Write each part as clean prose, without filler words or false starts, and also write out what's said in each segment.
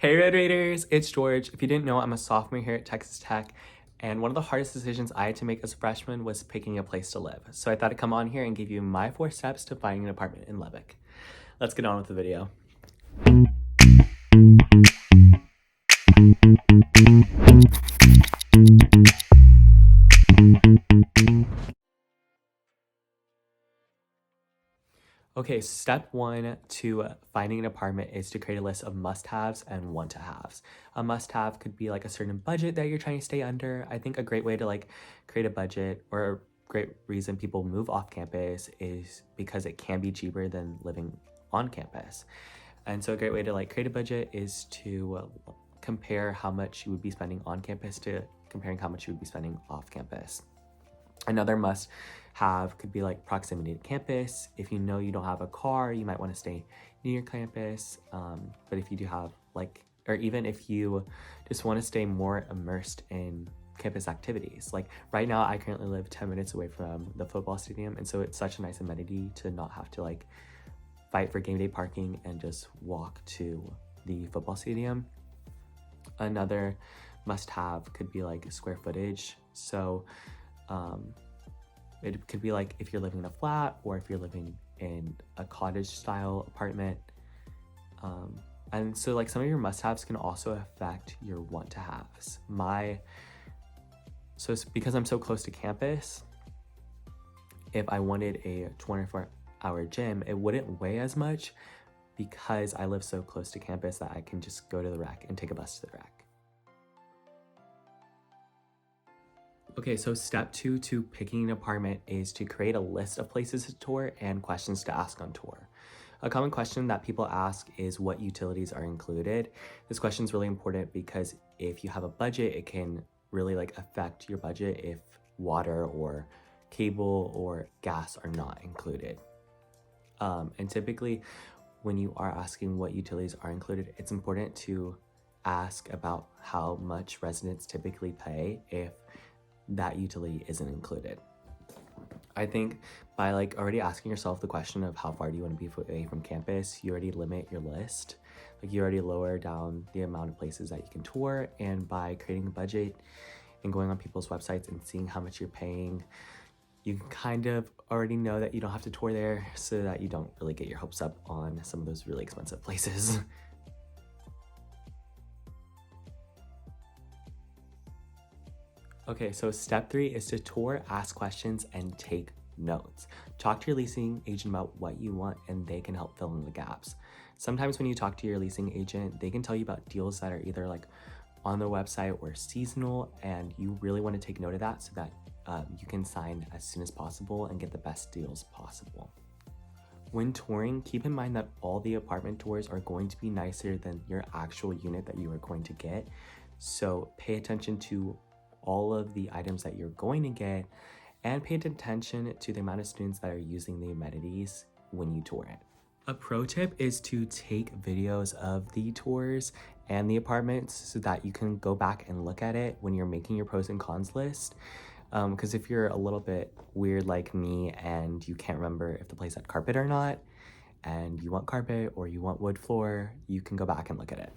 Hey Red Raiders, it's George. If you didn't know, I'm a sophomore here at Texas Tech, and one of the hardest decisions I had to make as a freshman was picking a place to live. So I thought I'd come on here and give you my 4 steps to finding an apartment in Lubbock. Let's get on with the video. Okay, step 1 to finding an apartment is to create a list of must-haves and want-to-haves. A must-have could be like a certain budget that you're trying to stay under. I think a great way to create a budget, or a great reason people move off campus, is because it can be cheaper than living on campus. And so a great way to create a budget is to compare how much you would be spending on campus to comparing how much you would be spending off campus. Another must have could be proximity to campus. If you know you don't have a car, you might want to stay near campus. But if you do have or even if you just want to stay more immersed in campus activities. Right now, I currently live 10 minutes away from the football stadium. And so it's such a nice amenity to not have to fight for game day parking and just walk to the football stadium. Another must have could be square footage. So it could be if you're living in a flat or if you're living in a cottage style apartment. And so some of your must-haves can also affect your want-to-haves. So because I'm so close to campus, if I wanted a 24-hour gym, it wouldn't weigh as much because I live so close to campus that I can just go to the rec and take a bus to the rec. Okay, so step 2 to picking an apartment is to create a list of places to tour and questions to ask on tour. A common question that people ask is what utilities are included. This question is really important because if you have a budget, it can really affect your budget if water or cable or gas are not included. And typically when you are asking what utilities are included, it's important to ask about how much residents typically pay if that utility isn't included. I think by already asking yourself the question of how far do you want to be away from campus, you already limit your list. You already lower down the amount of places that you can tour, and by creating a budget and going on people's websites and seeing how much you're paying, you kind of already know that you don't have to tour there, so that you don't really get your hopes up on some of those really expensive places. Okay, so step 3 is to tour, ask questions, and take notes. Talk to your leasing agent about what you want, and they can help fill in the gaps. Sometimes when you talk to your leasing agent, they can tell you about deals that are either on their website or seasonal, and you really want to take note of that so that you can sign as soon as possible and get the best deals possible. When touring, keep in mind that all the apartment tours are going to be nicer than your actual unit that you are going to get. So pay attention to all of the items that you're going to get, and pay attention to the amount of students that are using the amenities when you tour it. A pro tip is to take videos of the tours and the apartments so that you can go back and look at it when you're making your pros and cons list. Because if you're a little bit weird like me and you can't remember if the place had carpet or not, and you want carpet or you want wood floor, you can go back and look at it.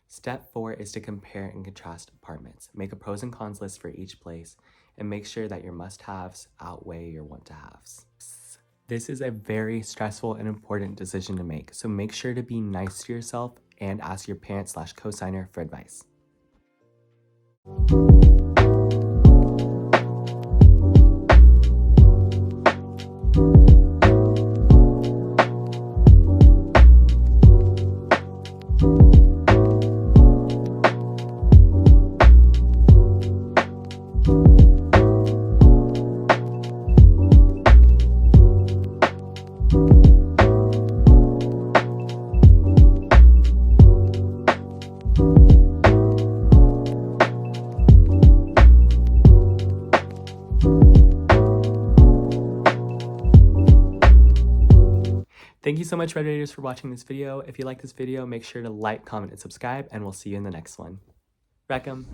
Step 4 is to compare and contrast apartments. Make a pros and cons list for each place and make sure that your must-haves outweigh your want-to-haves. This is a very stressful and important decision to make, so make sure to be nice to yourself and ask your parent/cosigner for advice. Thank you so much, Red Raiders, for watching this video. If you like this video, make sure to like, comment, and subscribe, and we'll see you in the next one. Wreck 'em.